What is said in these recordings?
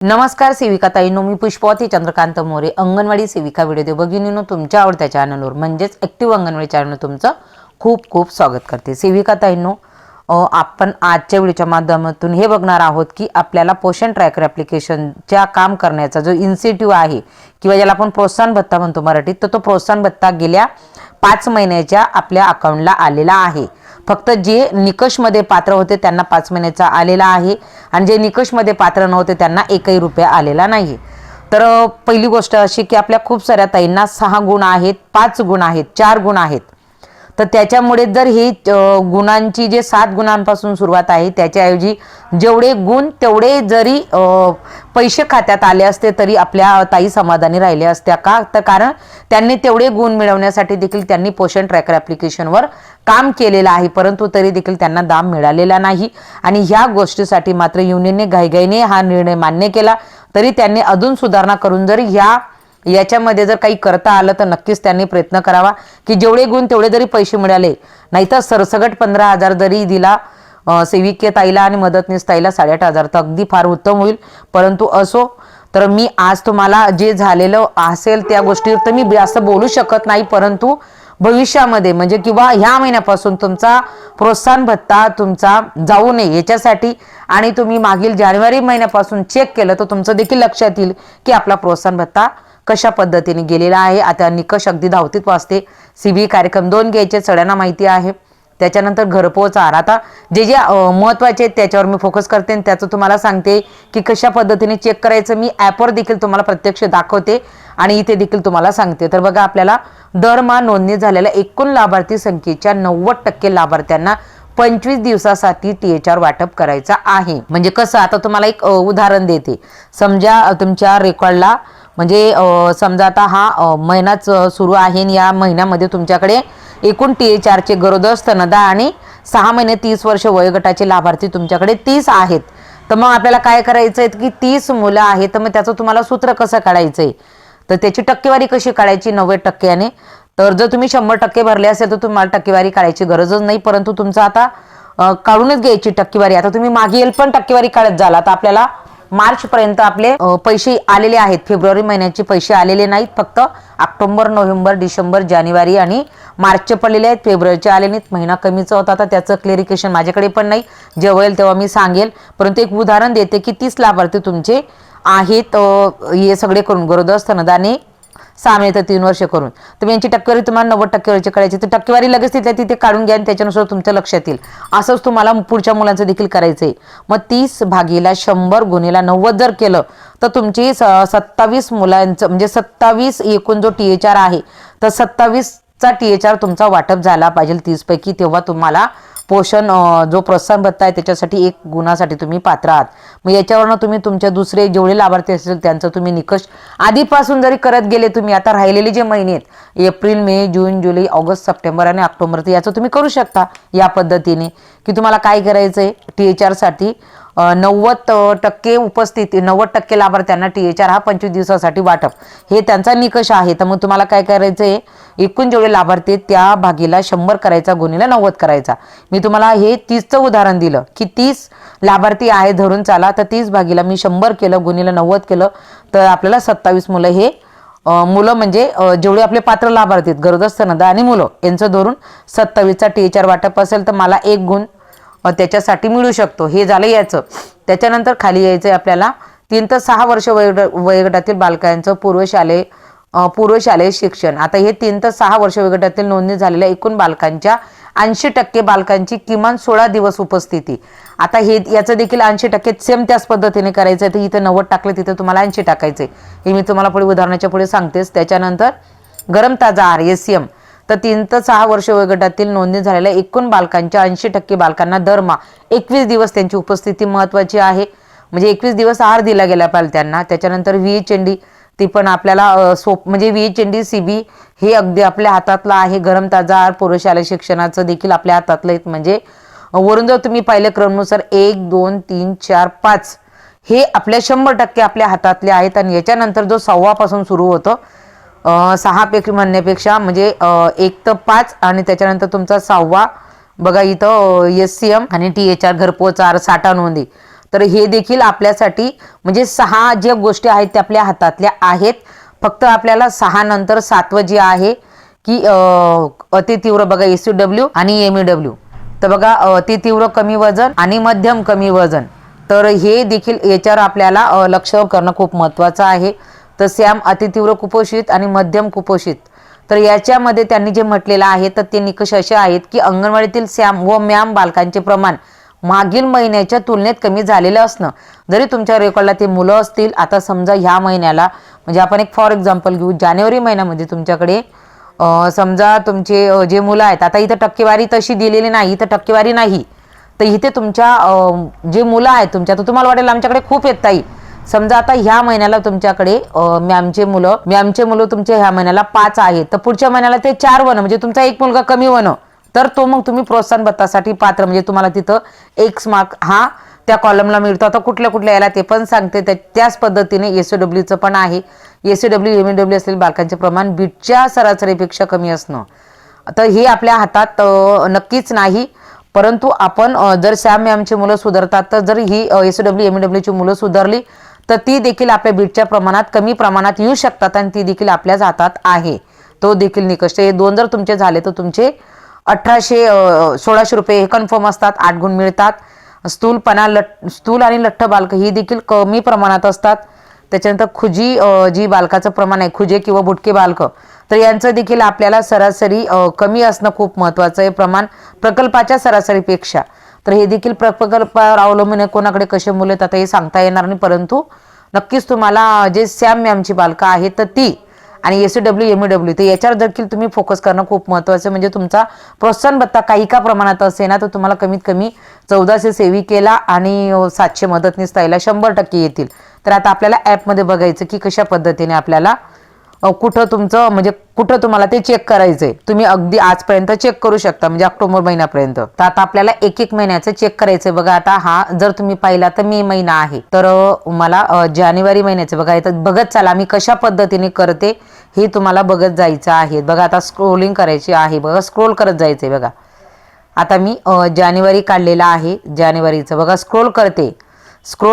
नमस्कार सेविका ताईंनो, मी पुष्पवती चंद्रकांत मोरे, अंगणवाडी सेविका व्हिडिओ भगिनींनो, तुमच्या आवडत्या चॅनलवर म्हणजेच ॲक्टिव्ह अंगणवाडी चॅनल तुमचं खूप खूप स्वागत करते. सेविका ताईंनो, आपण आजच्या व्हिडिओच्या माध्यमातून हे बघणार आहोत की आपल्याला पोषण ट्रॅकर ॲप्लिकेशनच्या काम करण्याचा जो इन्सेंटिव्ह आहे किंवा ज्याला आपण प्रोत्साहन भत्ता म्हणतो मराठीत, तर तो प्रोत्साहन भत्ता गेल्या 5 महिन्याच्या आपल्या अकाउंटला आलेला आहे. फक्त जे निकषमध्ये पात्र होते त्यांना 5 महिन्याचा आलेला आहे आणि जे निकषमध्ये पात्र नव्हते त्यांना एकही रुपया आलेला नाही. तर पहिली गोष्ट अशी की आपल्या खूप साऱ्या ताईंना 6 गुण आहेत, 5 गुण आहेत, 4 गुण आहेत. तर त्याच्यामुळे जर ही गुणांची जे 7 गुणांपासून सुरुवात आहे त्याच्याऐवजी जेवढे गुण तेवढे जरी पैसे खात्यात आले असते तरी आपल्या ताई समाधानी राहिले असत्या. का तर कारण त्यांनी तेवढे गुण मिळवण्यासाठी देखील त्यांनी पोषण ट्रॅकर ॲप्लिकेशनवर काम केलेलं आहे, परंतु तरी देखील त्यांना दाम मिळालेला नाही. आणि ह्या गोष्टीसाठी मात्र युनियनने घाईघाईने हा निर्णय मान्य केला. तरी त्यांनी अजून सुधारणा करून जर याच्यामध्ये जर काही करता आलं तर नक्कीच त्यांनी प्रयत्न करावा की जेवढे गुण तेवढे जरी पैसे मिळाले, नाहीतर सरसगट 15,000 जरी दिला सेविके ताईला आणि मदतनीस ताईला 8,500 तर अगदी फार उत्तम होईल. परंतु असो, तर मी आज तुम्हाला जे झालेलं असेल त्या गोष्टीवर तर मी जास्त बोलू शकत नाही, परंतु भविष्यामध्ये म्हणजे किंवा ह्या महिन्यापासून तुमचा प्रोत्साहन भत्ता तुमचा जाऊ नये याच्यासाठी आणि तुम्ही मागील जानेवारी महिन्यापासून चेक केलं तर तुमचं देखील लक्षात येईल की आपला प्रोत्साहन भत्ता कशा पद्धतीने गेलेला आहे. आता निकष अगदी धावतीत वाचते. CBE कार्यक्रम 2 घ्यायचे सगळ्यांना माहिती आहे. त्याच्यानंतर घरपोच आहार, आता जे जे महत्त्वाचे आहेत त्याच्यावर मी फोकस करते आणि त्याचं तुम्हाला सांगते की कशा पद्धतीने चेक करायचं. मी ॲपवर देखील तुम्हाला प्रत्यक्ष दाखवते आणि इथे देखील तुम्हाला सांगते. तर बघा, आपल्याला दरमहा नोंदणी झालेल्या एकूण लाभार्थी संख्येच्या 90% लाभार्थ्यांना 25 दिवसासाठी THR वाटप करायचा आहे. म्हणजे कसं, आता तुम्हाला एक उदाहरण देते. समजा तुमच्या रेकॉर्डला म्हणजे समजा आता हा महिनाच सुरू आहे आणि या महिन्यामध्ये तुमच्याकडे एकूण THR चे गरोदर, स्तनदा आणि 6 महिने 30 वर्ष वयोगटाचे लाभार्थी तुमच्याकडे 30 आहेत. तर मग आपल्याला काय करायचं आहे की 30 मुलं आहेत, तर मग त्याचं तुम्हाला सूत्र कसं काढायचं आहे, तर त्याची टक्केवारी कशी काढायची 90%. तर जर तुम्ही 100% भरले असेल तर तुम्हाला टक्केवारी काढायची गरजच नाही, परंतु तुमचं आता काढूनच घ्यायची टक्केवारी. आता तुम्ही मागील पण टक्केवारी काढत झाला. आता आपल्याला मार्च पर्यंत आपले पैसे आलेले आहेत. फेब्रुवारी महिन्याचे पैसे आलेले नाहीत, फक्त ऑक्टोबर, नोव्हेंबर, डिसेंबर, जानेवारी आणि मार्चचे पडलेले आहेत. फेब्रुवारीचे आले नाहीत, महिना कमीचा होता. आता त्याचं क्लेरिफिकेशन माझ्याकडे पण नाही, जेव्हा येईल तेव्हा मी सांगेल. परंतु एक उदाहरण देते की 30 लाभार्थी तुमचे आहेत, हे सगळे करून गरोदर, स्तनदाने 6 महिने तर 3 वर्ष करून तुम्ही यांची टक्केवारी तुम्हाला 90%वरची काढायची. तर टक्केवारी लगेच तिथे काढून घ्या आणि त्याच्यानुसार तुमच्या लक्षात येईल. असंच तुम्हाला पुढच्या मुलांचं देखील करायचं आहे. मग 30 भागीला 100 गुणिला 90 जर केलं तर तुमची 27 मुलांचं म्हणजे 27 एकूण जो THR आहे तर 27चा THR तुमचा वाटप झाला पाहिजे 30 पैकी. तेव्हा तुम्हाला पोषण जो प्रोत्साहन भत्ता आहे त्याच्यासाठी 1 गुणासाठी तुम्ही पात्र आहात. मग याच्यावरनं तुम्ही तुमच्या दुसरे जेवढे लाभार्थी असतील त्यांचं तुम्ही निकष आधीपासून जरी करत गेले तुम्ही, आता राहिलेले जे महिने आहेत एप्रिल, मे, जून, जुलै, ऑगस्ट, सप्टेंबर आणि ऑक्टोबर, तर याचं तुम्ही करू शकता या पद्धतीने की तुम्हाला काय करायचं आहे. THR साठी 90% उपस्थिती, 90% लाभार्थ्यांना THR हा 25 दिवसासाठी वाटप, हे त्यांचा निकष आहे. तर मग तुम्हाला काय करायचं आहे, एकूण जेवढे लाभार्थी त्या भागीला 100 करायचा, गुणिला 90 करायचा. मी तुम्हाला हे 30चं उदाहरण दिलं की 30 लाभार्थी आहे धरून चाला, तर 30 भागीला मी 100 केलं, गुणिला 90 केलं, तर आपल्याला 27 मुलं हे मुलं म्हणजे जेवढे आपले पात्र लाभार्थी आहेत गरोदर, स्तनदा आणि मुलं यांचं धरून 27चा THR वाटप असेल तर मला 1 गुण त्याच्यासाठी मिळू शकतो. हे झालं याचं. त्याच्यानंतर खाली यायचं आहे आपल्याला 3 ते 6 वर्ष वयोगटातील बालकांचं पूर्वशालेय शिक्षण. आता हे 3 ते 6 वर्ष वयोगटातील नोंदणी झालेल्या एकूण बालकांच्या 80% बालकांची किमान 16 दिवस उपस्थिती. आता हे याचं देखील 80% सेम त्याच पद्धतीने करायचं आहे. तर इथे 90 टाकले, तिथे तुम्हाला 80 टाकायचे. हे मी तुम्हाला पुढे उदाहरणाच्या पुढे सांगतेच. त्याच्यानंतर गरम ताजा आहार SCM, तर 3 ते 6 वर्ष वयोगटातील नोंदणी झालेल्या एकूण बालकांच्या 80% बालकांना दरमहा 21 दिवस त्यांची उपस्थिती महत्त्वाची आहे. म्हणजे 21 दिवस आहार दिला गेला पाहिजे त्यांना. त्याच्यानंतर VHND, ती पण आपल्याला म्हणजे VHND CB हे अगदी आपल्या हातातलं आहे. गरम ताजा आहार पूर्वशालेय शिक्षणाचं देखील आपल्या हातातलं आहे. म्हणजे वरून जर तुम्ही पाहिलं क्रमनुसार 1, 2, 3, 4, 5 हे आपल्या 100% आपल्या हातातले आहेत. आणि याच्यानंतर जो 6 पासून सुरू होतं, 6 पैकी म्हणण्यापेक्षा म्हणजे 1 ते 5 आणि त्याच्यानंतर तुमचा 6 बघा इथं SCM आणि THR घरपोच आहार, साठा नोंदी. तर हे देखील आपल्यासाठी म्हणजे 6 ज्या गोष्टी आहेत त्या आपल्या हातातल्या आहेत. फक्त आपल्याला 6 नंतर 7वं जे आहे की अति तीव्र बघा SW आणि MEW. तर बघा अति तीव्र कमी वजन आणि मध्यम कमी वजन, तर हे देखील याच्यावर आपल्याला लक्ष करणं खूप महत्त्वाचं आहे. तर सॅम अतितीव्र कुपोषित आणि मध्यम कुपोषित, तर याच्यामध्ये त्यांनी जे म्हटलेलं आहे तर ते निकष असे आहेत की अंगणवाडीतील सॅम व मॅम बालकांचे प्रमाण मागील महिन्याच्या तुलनेत कमी झालेलं असणं. जरी तुमच्या रेकॉर्डला ते मुलं असतील, आता समजा ह्या महिन्याला म्हणजे आपण एक फॉर एक्झाम्पल घेऊ, जानेवारी महिन्यामध्ये तुमच्याकडे समजा तुमचे जे मुलं आहेत, आता इथं टक्केवारी तशी दिलेली नाही, इथं टक्केवारी नाही, तर इथे तुमच्या जे मुलं आहेत तुमच्या, तर तुम्हाला वाटेल आमच्याकडे खूप येत ताई. समजा आता ह्या महिन्याला तुमच्याकडे मॅमचे मुलं तुमचे ह्या महिन्याला 5 आहेत, तर पुढच्या महिन्याला ते 4 वनं म्हणजे तुमचा एक मुलगा कमी वनं, तर तो मग तुम्ही प्रोत्साहन भत्तासाठी पात्र, म्हणजे तुम्हाला तिथं X मार्क हा त्या कॉलमला मिळतो. आता कुठल्या कुठल्या याला ते पण सांगते. त्याच पद्धतीने SOWचं पण आहे. SOW MEW असलेल्या बालकांचे प्रमाण बीटच्या सरासरीपेक्षा कमी असणं, तर हे आपल्या हातात नक्कीच नाही. परंतु आपण जर सॅम मॅमची मुलं सुधारतात, तर जर ही SOW MEWची मुलं सुधारली तर ती देखील आपल्या बीटच्या प्रमाणात कमी प्रमाणात येऊ शकतात आणि ती देखील आपल्याच हातात आहे. तो देखील निकष, हे 2 जर तुमचे झाले तर तुमचे 1600 रुपये हे कन्फर्म असतात, 8 गुण मिळतात. स्थूल आणि लठ्ठ बालक ही देखील कमी प्रमाणात असतात. त्याच्यानंतर खुजी जी बालकाचं प्रमाण आहे, खुजे किंवा बुटके बालक, तर यांचं देखील आपल्याला सरासरी कमी असणं खूप महत्त्वाचं आहे प्रमाण प्रकल्पाच्या सरासरीपेक्षा. तर हे देखील प्रकल्पावर अवलंबून आहे, कोणाकडे कसे मुलं आहेत आता हे सांगता येणार नाही. परंतु नक्कीच तुम्हाला जे सॅम मॅमची बालकं आहेत तर ती आणि SOW MEW, तर याच्यावर देखील तुम्ही फोकस करणं खूप महत्त्वाचं. म्हणजे तुमचा प्रोत्साहन भत्ता काही का प्रमाणात असेल ना, तर तुम्हाला कमीत कमी 1400 सेविकेला आणि 700 मदतनीस ताईला 100% येतील. तर आता आपल्याला ॲपमध्ये बघायचं की कशा पद्धतीने आपल्याला कुठं तुमचं म्हणजे कुठं तुम्हाला ते चेक करायचंय. तुम्ही अगदी आजपर्यंत चेक करू शकता, म्हणजे ऑक्टोबर महिन्यापर्यंत. तर आता आपल्याला एक महिन्याचं चेक करायचंय. बघा आता हा जर तुम्ही पाहिला तर मे महिना आहे, तर मला जानेवारी महिन्याचं बघा इथं बघत चला मी कशा पद्धतीने करते हे तुम्हाला बघत जायचं आहे. बघा आता स्क्रोलिंग करायची आहे, बघा स्क्रोल करत जायचंय. बघा आता मी जानेवारी काढलेला आहे, जानेवारीचं बघा स्क्रोल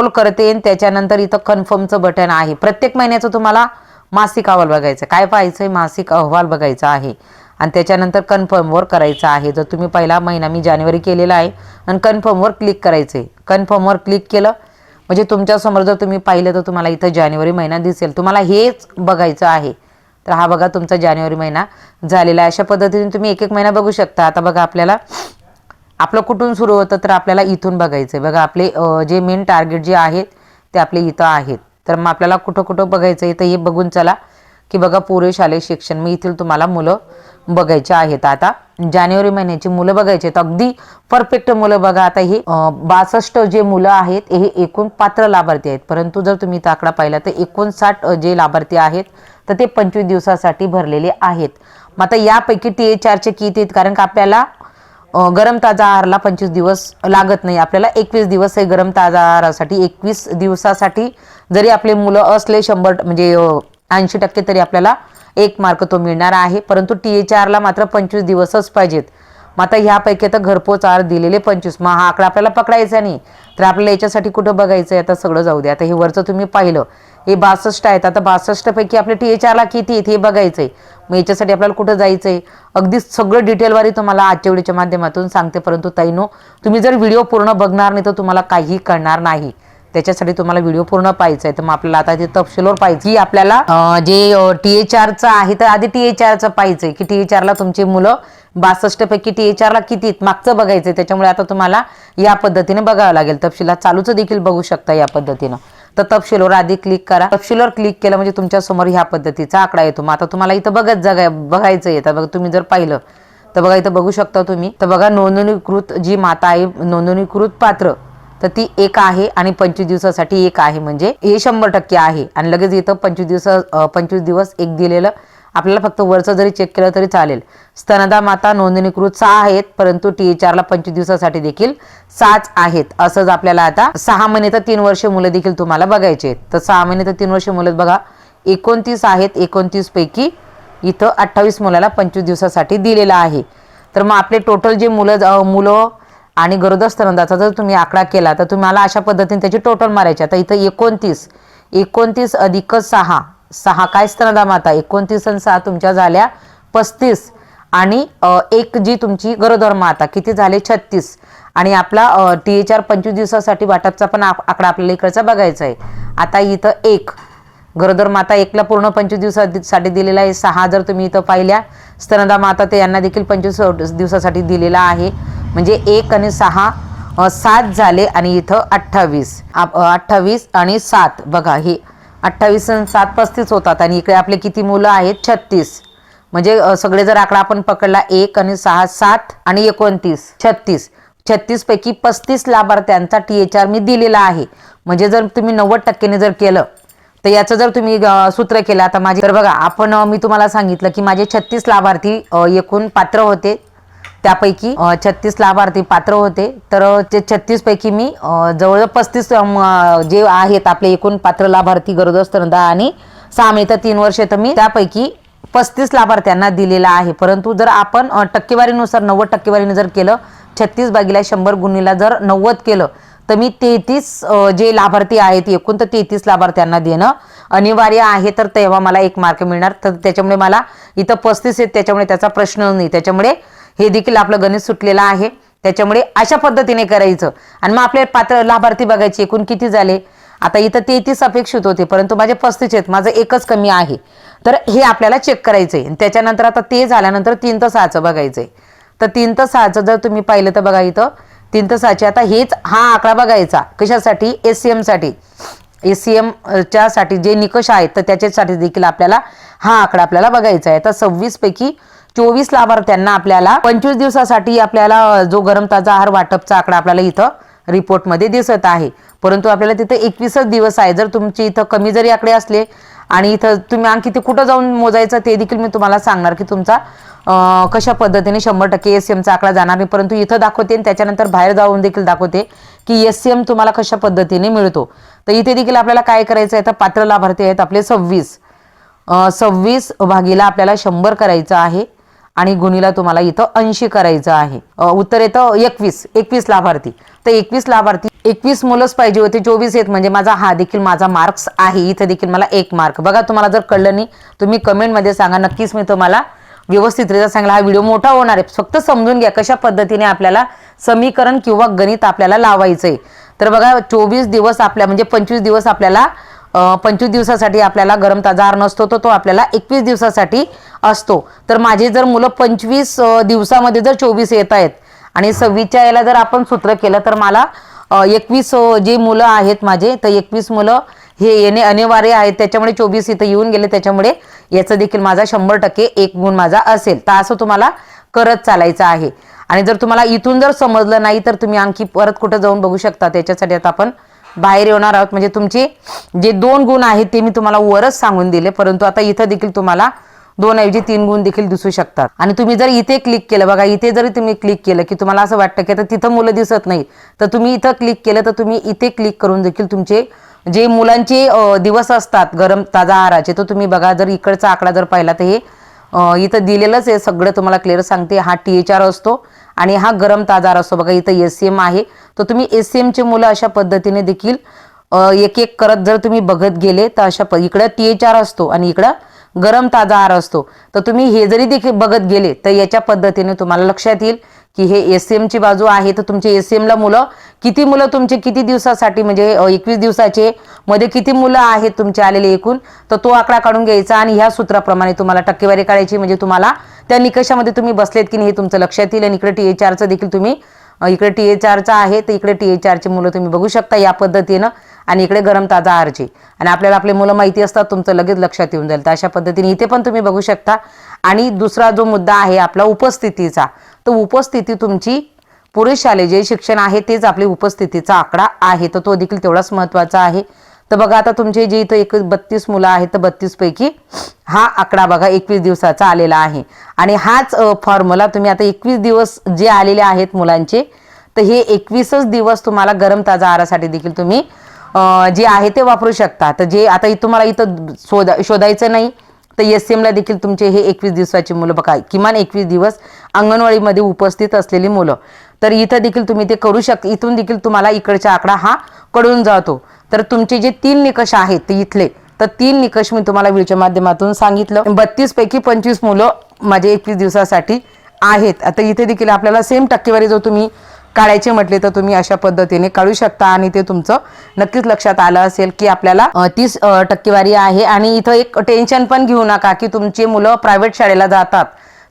करते आणि त्याच्यानंतर इथं कन्फर्मचं बटन आहे. प्रत्येक महिन्याचं तुम्हाला मासिक अहवाल बघायचं, काय पाहायचंय मासिक अहवाल बघायचा आहे आणि त्याच्यानंतर कन्फर्मवर करायचं आहे. जर तुम्ही पहिला महिना मी जानेवारी केलेला आहे आणि कन्फर्मवर क्लिक करायचंय. कन्फर्मवर क्लिक केलं म्हणजे तुमच्यासमोर जर तुम्ही पाहिलं तर तुम्हाला इथं जानेवारी महिना दिसेल. तुम्हाला हेच बघायचं आहे. तर हा बघा तुमचा जानेवारी महिना झालेला आहे. अशा पद्धतीने तुम्ही एक महिना बघू शकता. आता बघा आपल्याला आपलं कुठून सुरू होतं, तर आपल्याला इथून बघायचं आहे. बघा आपले जे मेन टार्गेट जे आहेत ते आपले इथं आहेत. तर मग आपल्याला कुठं कुठं बघायचं आहे तर हे बघून चला की बघा पूर्व शालेय शिक्षण, मी इथील तुम्हाला मुलं बघायचे आहेत. आता जानेवारी महिन्याची मुलं बघायचे आहेत, अगदी परफेक्ट मुलं. बघा आता हे 62 जे मुलं आहेत हे एकूण पात्र लाभार्थी आहेत. परंतु जर तुम्ही इथं आकडा पाहिला तर 59 जे लाभार्थी आहेत तर ते 25 दिवसासाठी भरलेले आहेत. मग आता यापैकी TH4चे किती आहेत, कारण का आपल्याला गरम ताजा आहाराला 25 दिवस लागत नाही, आपल्याला 21 दिवस आहे गरम ताजा आहारासाठी. 21 दिवसासाठी जरी आपले मुलं असले 100 म्हणजे 80% तरी आपल्याला 1 मार्क तो मिळणार आहे. परंतु TH4ला मात्र 25 दिवसच पाहिजेत. मग आता ह्यापैकी आता घरपोच आहार दिलेले 25, मग हा आकडा आपल्याला पकडायचा नाही. तर आपल्याला याच्यासाठी कुठं बघायचं आहे, आता सगळं जाऊ द्या. आता हे वरचं तुम्ही पाहिलं हे 62 आहेत. आता 62 पैकी आपले TH4ला किती आहेत हे बघायचं आहे. मग याच्यासाठी आपल्याला कुठं जायचं आहे, अगदी सगळं डिटेलवारी तुम्हाला आजच्या व्हिडिओच्या माध्यमातून सांगते. परंतु ताईनो तुम्ही जर व्हिडिओ पूर्ण बघणार नाही तर तुम्हाला काही कळणार नाही. त्याच्यासाठी तुम्हाला व्हिडिओ पूर्ण पाहायचा आहे. तर मग आपल्याला आता ते तपशीलवर पाहिजे की आपल्याला जे TH4चं आहे तर आधी TH4चं पाहिजे की TH4ला तुमची मुलं 62 पैकी TH4ला किती आहेत मागचं बघायचं. त्याच्यामुळे आता तुम्हाला या पद्धतीने बघावं लागेल. तपशिलात चालूचं देखील बघू शकता या पद्धतीनं. तर तपशीलवर आधी क्लिक करा. तपशीलवर क्लिक केलं म्हणजे तुमच्या समोर ह्या पद्धतीचा आकडा येतो. मग आता तुम्हाला इथं बघायचं येतं. बघा तुम्ही जर पाहिलं तर बघा इथं बघू शकता तुम्ही. तर बघा नोंदणीकृत जी माता आहे नोंदणीकृत पात्र तर ती 1 आहे आणि 25 दिवसासाठी 1 आहे, म्हणजे हे 100% आहे. आणि लगेच इथं 25 दिवस 1 दिलेलं आपल्याला फक्त वरचं जरी चेक केलं तरी चालेल. स्तनदा माता नोंदणीकृत 6 आहेत, परंतु TH4ला 25 दिवसासाठी देखील 6 आहेत. असंच आपल्याला आता 6 महिने तर 3 वर्ष मुलं देखील तुम्हाला बघायचे आहेत. तर 6 महिने तर 3 वर्ष मुलं बघा 29 आहेत. 29 पैकी इथं 28 मुलाला 25 दिवसासाठी दिलेलं आहे. तर मग आपले टोटल जे मुलं आणि गरोदर स्तनदाचा जर तुम्ही आकडा केला तर तुम्हाला अशा पद्धतीने त्याची टोटल मारायची. आता इथं 29 अधिक 6 काय स्तनदा माता 29 आणि 6 तुमच्या झाल्या 35 आणि एक जी तुमची गरोदर माता किती झाले 36 आणि आपला THR 25 दिवसासाठी वाटपचा पण आकडा आपल्याला इकडचा बघायचा आहे. आता इथं एक गरोदर माता एकला पूर्ण 25 दिवसासाठी दिलेला आहे. 6 जर तुम्ही इथं पाहिल्या स्तनदा माता ते यांना देखील 25 दिवसासाठी दिलेला आहे. म्हणजे 1 आणि 6 7 झाले आणि इथं 28 आणि 7 बघा हे 28 आणि 7 35 होतात आणि इकडे आपले किती मुलं आहेत 36. म्हणजे सगळे जर आकडा आपण पकडला 1 आणि 6 7 आणि 29 36 पैकी 35 लाभार्थ्यांचा THR मी दिलेला आहे. म्हणजे जर तुम्ही 90% जर केलं तर याचं जर तुम्ही सूत्र केलं आता माझे तर बघा आपण मी तुम्हाला सांगितलं की माझे 36 लाभार्थी एकूण पात्र होते. त्यापैकी 36 लाभार्थी पात्र होते. तर ते 36 पैकी मी जवळ 35 जे आहेत आपले एकूण पात्र लाभार्थी गरोदर स्तनदा आणि 6 महिने 3 वर्षे तर मी त्यापैकी 35 लाभार्थ्यांना दिलेला आहे. परंतु जर आपण टक्केवारीनुसार 90% जर केलं 36 भागिले 100 गुणिले जर 90 केलं तर मी 33 जे लाभार्थी आहेत एकूण तर 33 लाभार्थ्यांना देणं अनिवार्य आहे. तर तेव्हा मला 1 मार्क मिळणार. तर त्याच्यामुळे मला इथं 35 आहेत त्याच्यामुळे त्याचा प्रश्न नाही. त्याच्यामुळे हे देखील आपलं गणित सुटलेलं आहे. त्याच्यामुळे अशा पद्धतीने करायचं आणि मग आपले पात्र लाभार्थी बघायचे एकूण किती झाले. आता इथं 33 अपेक्षित होते परंतु माझे 35 आहेत माझं एकच कमी आहे. तर हे आपल्याला चेक करायचंय. त्याच्यानंतर आता ते झाल्यानंतर 3 तर 6चं बघायचंय. तर 3 तर 6चं जर तुम्ही पाहिलं तर बघा इथं 3 तर 6चे आता हेच हा आकडा बघायचा कशासाठी SCM साठी SCM च्या साठी जे निकष आहेत तर त्याच्यासाठी देखील आपल्याला हा आकडा आपल्याला बघायचा आहे. तर 26 पैकी 24 लाभार्थ्यांना आपल्याला 25 दिवसासाठी आपल्याला जो गरम ताजा आहार वाटपचा आकडा आपल्याला इथं रिपोर्टमध्ये दिसत आहे. परंतु आपल्याला तिथे 21च दिवस आहे. जर तुमची इथं कमी जरी आकडे असले आणि इथं तुम्ही आणखी ते कुठं जाऊन मोजायचं ते देखील मी तुम्हाला सांगणार की तुमचा कशा पद्धतीने 100% SCMचा आकडा जाणार नाही. परंतु इथं दाखवते आणि त्याच्यानंतर बाहेर जाऊन देखील दाखवते की SCM तुम्हाला कशा पद्धतीने मिळतो. तर इथे देखील आपल्याला काय करायचं आहे तर पात्र लाभार्थी आहेत आपले 26 भागीला आपल्याला 100 करायचं आहे आणि गुणीला तुम्हाला इथं 80 करायचं आहे. उत्तर येतं 21 लाभार्थी. तर 21 लाभार्थी 21 मुलंच पाहिजे होते 24 आहेत म्हणजे माझा हा देखील माझा मार्क्स आहे. इथं देखील मला 1 मार्क. बघा तुम्हाला जर कळलं नाही तुम्ही कमेंटमध्ये सांगा नक्कीच मी तुम्हाला व्यवस्थितरित्या सांगला. हा व्हिडिओ मोठा होणार आहे फक्त समजून घ्या कशा पद्धतीने आपल्याला समीकरण किंवा गणित आपल्याला लावायचंय. तर बघा 24 दिवस आपल्या म्हणजे 25 दिवस आपल्याला 25 दिवसासाठी आपल्याला गरम ताजा आहार नसतो तो आपल्याला 21 दिवसासाठी असतो. तर माझे जर मुलं 25 दिवसामध्ये जर 24 येत आहेत आणि 26च्या याला जर आपण सूत्र केलं तर मला 21 जे मुलं आहेत माझे तर 21 मुलं हे येणे अनिवार्य आहेत. त्याच्यामुळे 24 इथं येऊन गेले. त्याच्यामुळे याचं देखील माझा 100% 1 गुण माझा असेल. तर असं तुम्हाला करत चालायचं आहे. आणि जर तुम्हाला इथून जर समजलं नाही तर तुम्ही आणखी परत कुठं जाऊन बघू शकता. त्याच्यासाठी आता आपण बाहेर येणार आहोत. म्हणजे तुमचे जे 2 गुण आहेत ते मी तुम्हाला वरच सांगून दिले परंतु आता इथं देखील तुम्हाला 2 ऐवजी 3 गुण देखील दिसू शकतात. आणि तुम्ही जर इथे क्लिक केलं बघा इथे जरी तुम्ही क्लिक केलं की तुम्हाला असं वाटतं की आता तिथं मुलं दिसत नाही तर तुम्ही इथं क्लिक केलं तर तुम्ही इथे क्लिक करून देखील तुमचे जे मुलांचे दिवस असतात गरम ताजा आहाराचे तर तुम्ही बघा जर इकडचा आकडा जर पाहिला तर हे इथं दिलेलंच आहे सगळं तुम्हाला क्लिअर सांगते. हा THR असतो आणि हा गरम ताजा आहार असतो. बघा इथं SCM आहे. तर तुम्ही SCM चे मुलं अशा पद्धतीने देखील एक एक करत जर तुम्ही बघत गेले तर अशा इकडं THR असतो आणि इकडं गरम ताजा आहार असतो. तर तुम्ही हे जरी देखील बघत गेले तर याच्या पद्धतीने तुम्हाला लक्षात येईल की हे SCM ची बाजू आहे. तर तुमचे SCM ला मुलं किती मुलं तुमचे किती दिवसासाठी म्हणजे 21 दिवसाचे मध्ये किती मुलं आहेत तुमचे आलेले एकूण तर तो आकडा काढून घ्यायचा आणि ह्या सूत्राप्रमाणे तुम्हाला टक्केवारी काढायची. म्हणजे तुम्हाला त्या निकषामध्ये तुम्ही बसलेत की नाही हे तुमचं लक्षात येईल. आणि इकडे THRचं देखील तुम्ही इकडे THRचा आहे तर इकडे THRची मुलं तुम्ही बघू शकता या पद्धतीनं आणि इकडे गरम ताजा आहारचे आणि आपल्याला आपले मुलं माहिती असतात तुमचं लगेच लक्षात येऊन जाईल. तर अशा पद्धतीने इथे पण तुम्ही बघू शकता. आणि दुसरा जो मुद्दा आहे आपला उपस्थितीचा तर उपस्थिती तुमची पुरुष शालेय जे शिक्षण आहे तेच आपली उपस्थितीचा आकडा आहे तर तो देखील तेवढाच महत्त्वाचा आहे. तर बघा आता तुमचे जे इथं 32 मुलं आहेत तर 32 पैकी हा आकडा बघा 21 दिवसाचा आलेला आहे. आणि हाच फॉर्म्युला तुम्ही आता 21 दिवस जे आलेले आहेत मुलांचे तर हे 21च दिवस तुम्हाला गरम ताजा आहारासाठी देखील तुम्ही जे आहे ते वापरू शकता. तर जे आता तुम्हाला इथं शोधायचं नाही तर SCM ला देखील तुमचे हे 21 दिवसाची मुलं बघा किमान 21 दिवस अंगणवाडीमध्ये उपस्थित असलेली मुलं. तर इथं देखील तुम्ही ते करू शकता. इथून देखील तुम्हाला इकडचा आकडा हा कळून जातो. तर तुमचे जे 3 निकष आहेत ते इथले, तर 3 निकष मी तुम्हाला व्हिडिओच्या माध्यमातून सांगितलं. 32 पैकी 25 मुलं माझे 21 दिवसासाठी आहेत. आता इथे देखील आपल्याला सेम टक्केवारी जो तुम्ही काढायचे म्हटले तर तुम्ही अशा पद्धतीने काढू शकता आणि ते तुमचं नक्कीच लक्षात आलं असेल की आपल्याला 30 टक्केवारी आहे. आणि इथं एक टेन्शन पण घेऊ नका की तुमची मुलं प्रायव्हेट शाळेला जातात,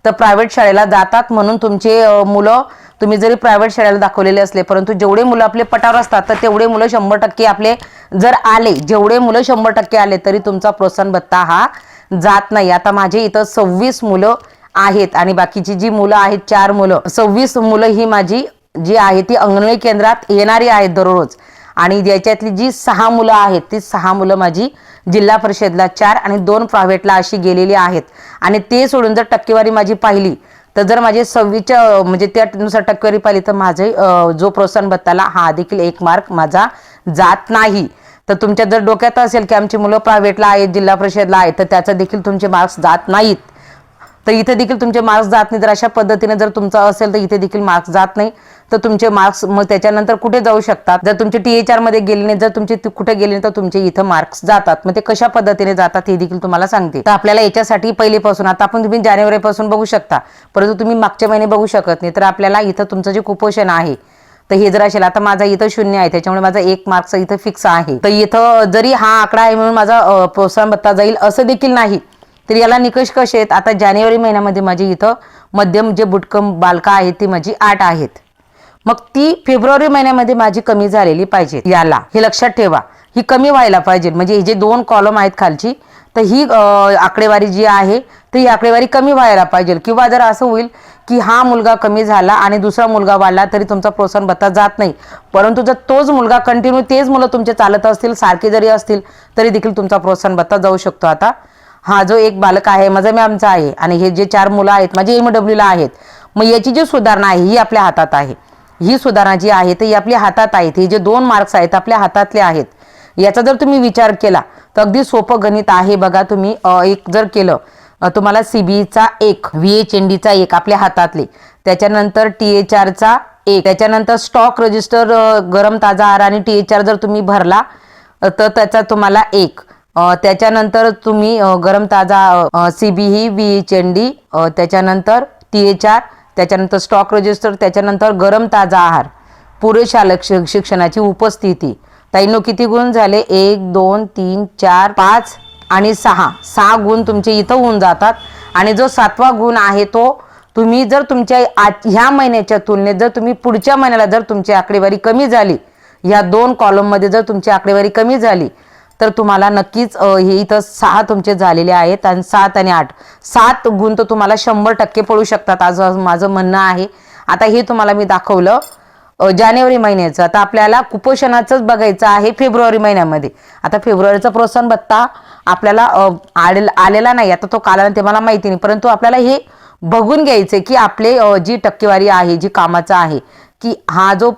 तर प्रायव्हेट शाळेला जातात म्हणून तुमचे मुलं तुम्ही जरी प्रायव्हेट शाळेला दाखवलेले असले, परंतु जेवढे मुलं आपले पटावर असतात तर तेवढे मुलं 100% आपले जर आले, जेवढे मुलं 100% आले तरी तुमचा प्रोत्साहन भत्ता हा जात नाही. आता माझे इथं 26 मुलं आहेत आणि बाकीची जी मुलं आहेत 4 मुलं, 26 मुलं ही माझी जी आहे ती अंगणवाडी केंद्रात येणारी आहेत दररोज. आणि याच्यातली जी 6 मुलं आहेत ती 6 मुलं माझी जिल्हा परिषदला 4 आणि 2 प्रायव्हेटला अशी गेलेली आहेत. आणि ते सोडून जर टक्केवारी माझी पाहिली तर जर माझे 26च्या म्हणजे त्यानुसार टक्केवारी पाहिली तर माझे जो प्रोत्साहन भत्ताला हा देखील 1 मार्क माझा जात नाही. तर तुमच्या जर डोक्यात असेल की आमची मुलं प्रायव्हेटला आहेत, जिल्हा परिषदला आहेत, तर त्याचा देखील तुमचे मार्क्स जात नाहीत. तर इथे देखील तुमचे मार्क्स जात नाही. तर अशा पद्धतीने जर तुमचं असेल तर इथे देखील मार्क्स जात नाही. तर तुमचे मार्क्स मग त्याच्यानंतर कुठे जाऊ शकतात, जर तुमचे THR मध्ये गेले नाही, जर तुमचे कुठे गेले नाही तर तुमचे इथं मार्क्स जातात. मग ते कशा पद्धतीने जातात हे देखील तुम्हाला सांगते. तर आपल्याला याच्यासाठी पहिलेपासून, आता आपण तुम्ही जानेवारीपासून बघू शकता परंतु तुम्ही मागचे महिने बघू शकत नाही. तर आपल्याला इथं तुमचं जे कुपोषण आहे तर हे जर असेल, आता माझा इथं 0 आहे त्याच्यामुळे माझा 1 मार्क्स इथं फिक्स आहे. तर इथं जरी हा आकडा आहे म्हणून माझा प्रोत्साहन भत्ता जाईल असं देखील नाही. तर याला निकष कसे आहेत, आता जानेवारी महिन्यामध्ये माझी इथं मध्यम जे बुटकम बालका आहेत ती माझी 8 आहेत. मग ती फेब्रुवारी महिन्यामध्ये माझी कमी झालेली पाहिजे. याला हे लक्षात ठेवा, ही कमी व्हायला पाहिजे. म्हणजे हे जे 2 कॉलम आहेत खालची, तर ही आकडेवारी जी आहे तर ही आकडेवारी कमी व्हायला पाहिजे. किंवा जर असं होईल की हा मुलगा कमी झाला आणि दुसरा मुलगा वाढला तरी तुमचा प्रोत्साहन भत्ता जात नाही, परंतु जर तोच मुलगा कंटिन्यू तेच मुलं तुमचे चालत असतील, सारखे जरी असतील तरी देखील तुमचा प्रोत्साहन भत्ता जाऊ शकतो. आता हा जो एक बालक आहे माझा मॅमचा आहे आणि हे जे 4 मुलं आहेत माझे MWला आहेत. मग याची जी सुधारणा आहे ही आपल्या हातात आहे. ही सुधारणा जी आहे ती आपल्या हातात आहेत. हे जे 2 मार्क्स आहेत आपल्या हातातले आहेत. याचा जर तुम्ही विचार केला तर अगदी सोपं गणित आहे. बघा तुम्ही एक जर केलं, तुम्हाला CBEचा 1, VHNDचा 1 आपल्या हातातले, त्याच्यानंतर THRचा 1, त्याच्यानंतर स्टॉक रजिस्टर गरम ताजा आहार आणि THR जर तुम्ही भरला तर त्याचा तुम्हाला 1, त्याच्यानंतर तुम्ही गरम ताजा CBE, VHND, त्याच्यानंतर THR, त्याच्यानंतर स्टॉक रजिस्टर, त्याच्यानंतर गरम ताजा आहार, पुरेशा शिक्षणाची उपस्थिती. ताईंनो किती गुण झाले, 1 2 3 4 5 आणि 6 गुण तुमचे इथं होऊन जातात. आणि जो 7वा गुण आहे तो तुम्ही जर तुमच्या ह्या महिन्याच्या तुलनेत जर तुम्ही पुढच्या महिन्याला जर तुमची आकडेवारी कमी झाली, ह्या 2 कॉलममध्ये जर तुमची आकडेवारी कमी झाली तर तुम्हाला नक्कीच हे इथं 6 तुमचे झालेले आहेत आणि 7 आणि 8 7 गुण तर तुम्हाला 100% पडू शकतात असं माझं म्हणणं आहे. आता हे तुम्हाला मी दाखवलं जानेवारी महिन्याचं. आता आपल्याला कुपोषणाचंच बघायचं आहे फेब्रुवारी महिन्यामध्ये. आता फेब्रुवारीचा प्रोत्साहन भत्ता आपल्याला आलेला नाही, आता तो कालांतर ते मला माहिती नाही, परंतु आपल्याला हे बघून घ्यायचं की आपले जी टक्केवारी आहे जी कामाचा आहे की हा जो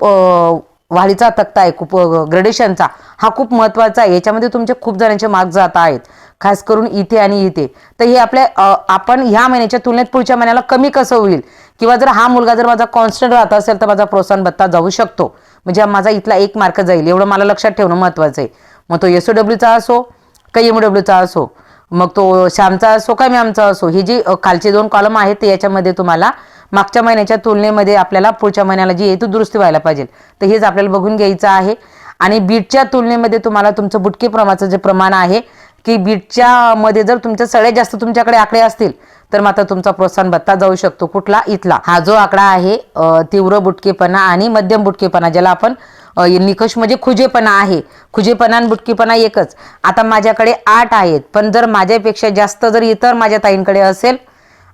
वाढीचा तक्ता आहे खूप ग्रेडेशनचा हा खूप महत्त्वाचा आहे. याच्यामध्ये तुमचे खूप जणांचे मार्क्स जात आहेत, खास करून इथे आणि इथे. तर हे आपल्या आपण ह्या महिन्याच्या तुलनेत पुढच्या महिन्याला कमी कसं होईल, किंवा जर हा मुलगा जर माझा कॉन्स्टंट राहत असेल तर माझा प्रोत्साहन भत्ता जाऊ शकतो. म्हणजे माझा इथला 1 मार्क जाईल, एवढं मला लक्षात ठेवणं महत्त्वाचं आहे. मग तो SOWचा असो का MWचा असो, मग तो श्यामचा असो का मॅमचा असो, ही जी खालचे 2 कॉलम आहेत ते याच्यामध्ये तुम्हाला मागच्या महिन्याच्या तुलनेमध्ये आपल्याला पुढच्या महिन्याला जी हेतू दुरुस्ती व्हायला पाहिजे तर हेच आपल्याला बघून घ्यायचं आहे. आणि बीटच्या तुलनेमध्ये तुम्हाला तुमचं बुटके प्रमाणाचं जे प्रमाण आहे की बीटच्या मध्ये जर तुमच्या सगळ्यात जास्त तुमच्याकडे आकडे असतील तर मात्र तुमचा प्रोत्साहन भत्ता जाऊ शकतो. कुठला, इथला हा जो आकडा आहे तीव्र बुटकेपणा आणि मध्यम बुटकेपणा, ज्याला आपण निकष म्हणजे खुजेपणा आहे. खुजेपणा आणि बुटकेपणा एकच. आता माझ्याकडे 8 आहेत, पण जर माझ्यापेक्षा जास्त जर इतर माझ्या ताईंकडे असेल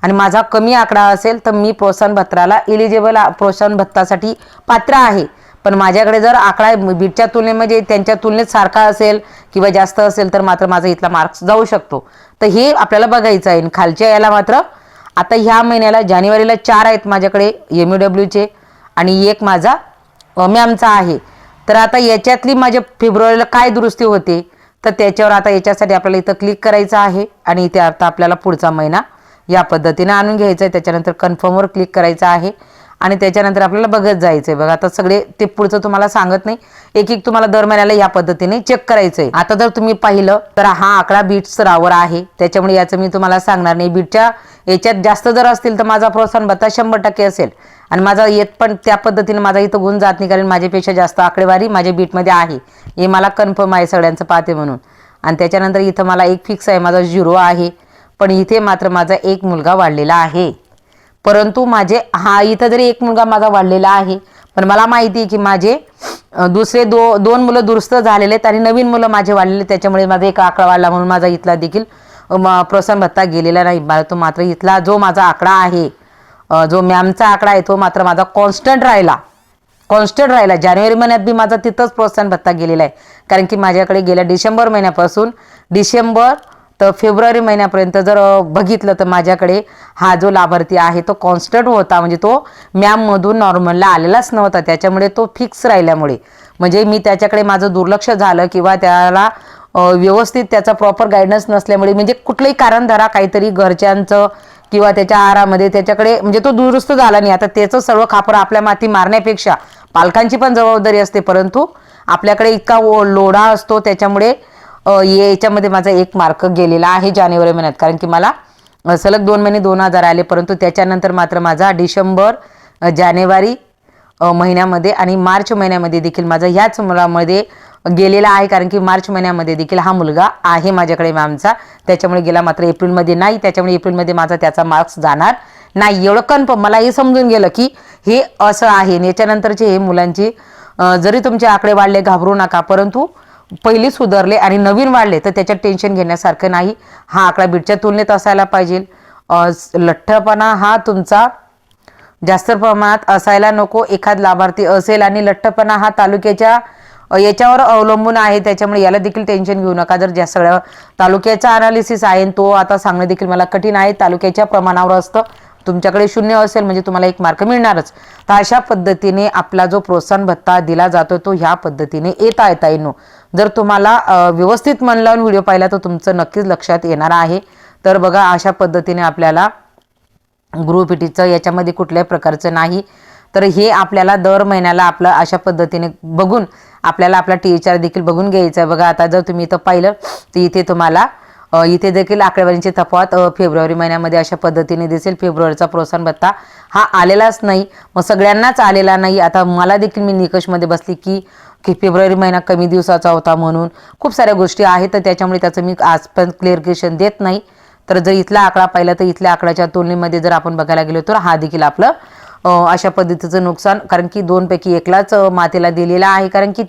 आणि माझा कमी आकडा असेल तर मी प्रोत्साहन भत्ताला इलिजिबल, प्रोत्साहन भत्तासाठी पात्र आहे. पण माझ्याकडे जर आकडा बीटच्या तुलनेमध्ये त्यांच्या तुलनेत सारखा असेल किंवा जास्त असेल तर मात्र माझा इथला मार्क्स जाऊ शकतो. तर हे आपल्याला बघायचं आहे. खालच्या याला मात्र आता ह्या महिन्याला जानेवारीला 4 आहेत माझ्याकडे MWचे आणि 1 माझा मॅमचा आहे. तर आता याच्यातली माझ्या फेब्रुवारीला काय दुरुस्ती होते तर त्याच्यावर आता याच्यासाठी आपल्याला इथं क्लिक करायचं आहे आणि इथे आता आपल्याला पुढचा महिना या पद्धतीने आणून घ्यायचा आहे. त्याच्यानंतर कन्फर्मवर क्लिक करायचं आहे आणि त्याच्यानंतर आपल्याला बघत जायचंय बघा. आता सगळे ते पुढचं तुम्हाला सांगत नाही, एक एक तुम्हाला दर महिन्याला या पद्धतीने चेक करायचंय. आता जर तुम्ही पाहिलं तर हा आकडा बीट्स रावर आहे, त्याच्यामुळे याचं मी तुम्हाला सांगणार नाही. बीटच्या याच्यात जास्त जर असतील तर माझा प्रोत्साहन भत्ता 100% असेल आणि माझा येत पण त्या पद्धतीने माझा इथं गुण जात नाही, कारण माझ्यापेक्षा जास्त आकडेवारी माझ्या बीटमध्ये आहे, हे मला कन्फर्म आहे सगळ्यांचं पाहते म्हणून. आणि त्याच्यानंतर इथं मला एक फिक्स आहे, माझा 0 आहे, पण इथे मात्र माझा एक मुलगा वाढलेला आहे. परंतु माझे इथं जरी एक मुलगा माझा वाढलेला आहे, पण मला माहिती आहे की माझे दुसरे दोन मुलं दुरुस्त झालेले आहेत आणि नवीन मुलं माझे वाढलेले, त्याच्यामुळे माझा एक आकडा वाढला म्हणून माझा इथला देखील प्रोत्साहन भत्ता गेलेला नाही. तो मात्र इथला जो माझा आकडा आहे, जो मॅमचा आकडा आहे, तो मात्र माझा कॉन्स्टंट राहिला. जानेवारी महिन्यात बी माझा तिथंच प्रोत्साहन भत्ता गेलेला आहे, कारण की माझ्याकडे गेल्या डिसेंबर महिन्यापासून डिसेंबर तर फेब्रुवारी महिन्यापर्यंत जर बघितलं तर माझ्याकडे हा जो लाभार्थी आहे तो कॉन्स्टंट होता, म्हणजे तो मॅममधून नॉर्मलला आलेलाच नव्हता. त्याच्यामुळे तो फिक्स राहिल्यामुळे, म्हणजे मी त्याच्याकडे माझं दुर्लक्ष झालं किंवा त्याला व्यवस्थित त्याचा प्रॉपर गायडन्स नसल्यामुळे, म्हणजे कुठलंही कारण धरा, काहीतरी घरच्यांचं किंवा त्याच्या आहारामध्ये त्याच्याकडे म्हणजे तो दुरुस्त झाला नाही. आता त्याचं सर्व खापर आपल्या माती मारण्यापेक्षा पालकांची पण जबाबदारी असते, परंतु आपल्याकडे इतका लोढा असतो, त्याच्यामुळे याच्यामध्ये माझा एक मार्क गेलेला आहे जानेवारी महिन्यात, कारण की मला सलग 2 महिने 2000 आले. परंतु त्याच्यानंतर मात्र माझा डिसेंबर, जानेवारी महिन्यामध्ये आणि मार्च महिन्यामध्ये देखील माझा ह्याच मुलामध्ये गेलेला आहे, कारण की मार्च महिन्यामध्ये देखील हा मुलगा आहे माझ्याकडे मॅमचा, त्याच्यामुळे गेला. मात्र एप्रिलमध्ये नाही, त्याच्यामुळे एप्रिलमध्ये माझा त्याचा मार्क्स जाणार नाही, एवढं कन्फर्म. मला हे समजून गेलं की हे असं आहे. याच्यानंतरचे हे मुलांची जरी तुमचे आकडे वाढले घाबरू नका, परंतु पहिली सुधारले आणि नवीन वाढले तर त्याच्यात टेन्शन घेण्यासारखं नाही. हा आकडा बीटच्या तुलनेत असायला पाहिजे. लठ्ठपणा हा तुमचा जास्त प्रमाणात असायला नको. एखाद लाभार्थी असेल आणि लठ्ठपणा हा तालुक्याच्या याच्यावर अवलंबून आहे, त्याच्यामुळे याला देखील टेन्शन घेऊ नका. जर ज्या सगळ्या तालुक्याचा अनालिसिस आहे तो आता सांगणं देखील मला कठीण आहे, तालुक्याच्या प्रमाणावर असतं. तुमच्याकडे 0 असेल म्हणजे तुम्हाला 1 मार्क मिळणारच. तर अशा पद्धतीने आपला जो प्रोत्साहन भत्ता दिला जातो तो ह्या पद्धतीने येता येईनो. जर तुम्हाला व्यवस्थित मन लावून व्हिडिओ पाहिला तर तुमचं नक्कीच लक्षात येणार आहे. तर बघा, अशा पद्धतीने आपल्याला गृहपिटीचं याच्यामध्ये कुठल्याही प्रकारचं नाही. तर हे आपल्याला दर महिन्याला आपलं अशा पद्धतीने बघून आपल्याला आपला THR देखील बघून घ्यायचा आहे. बघा, आता जर तुम्ही इथं पाहिलं तर इथे तुम्हाला इथे देखील आकडेवारीची तफावत फेब्रुवारी महिन्यामध्ये अशा पद्धतीने दिसेल. फेब्रुवारीचा प्रोत्साहन भत्ता हा आलेलाच नाही, मग सगळ्यांनाच आलेला नाही. आता मला देखील मी निकषमध्ये बसली की फेब्रुवारी महिना कमी दिवसाचा होता म्हणून खूप साऱ्या गोष्टी आहेत, तर त्याच्यामुळे त्याचं मी आज पण क्लिअरिफिकेशन देत नाही. तर जर इथला आकडा पाहिला तर इथल्या आकड्याच्या तुलनेमध्ये जर आपण बघायला गेलो तर हा देखील आपलं अशा पद्धतीचं नुकसान, कारण की 2 पैकी 1लाच मातेला दिलेला आहे. कारण की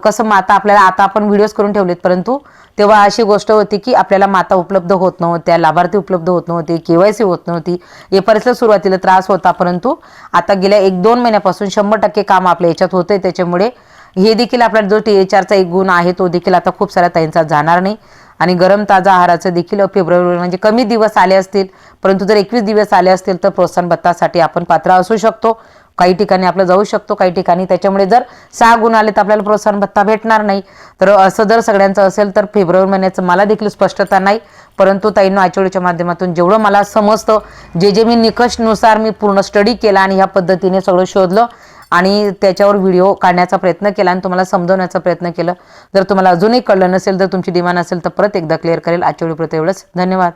कसं माता आपल्याला आता आपण व्हिडिओज करून ठेवलेत, परंतु तेव्हा अशी गोष्ट होती की आपल्याला माता उपलब्ध होत नव्हत्या, लाभार्थी उपलब्ध होत नव्हते, KYC होत नव्हती. एफआरएसला सुरुवातीला त्रास होता, परंतु आता गेल्या 1-2 महिन्यापासून 100% काम आपल्या याच्यात होतंय. त्याच्यामुळे हे देखील आपला जो THRचा एक गुण आहे तो देखील आता खूप साऱ्या ताईंचा जाणार नाही. आणि गरम ताजा आहाराचं देखील फेब्रुवारी म्हणजे कमी दिवस आले असतील, परंतु जर 21 दिवस आले असतील तर प्रोत्साहन भत्तासाठी आपण पात्र असू शकतो. काही ठिकाणी आपलं जाऊ शकतो, काही ठिकाणी त्याच्यामुळे जर 6 गुण आले तर आपल्याला प्रोत्साहन भत्ता भेटणार नाही. तर असं जर सगळ्यांचं असेल तर फेब्रुवारी महिन्याचं मला देखील स्पष्टता नाही, परंतु ताईंनो आचवडीच्या माध्यमातून जेवढं मला समजतं, जे मी निकषनुसार मी पूर्ण स्टडी केला आणि ह्या पद्धतीने सगळं शोधलं आणि त्याच्यावर व्हिडिओ काढण्याचा प्रयत्न केला आणि तुम्हाला समजवण्याचा प्रयत्न केला. जर तुम्हाला अजूनही कळलं नसेल, तर तुमची डिमांड असेल तर परत एकदा क्लिअर करेल. आजच्या व्हिडिओपुरतं एवढंच. धन्यवाद.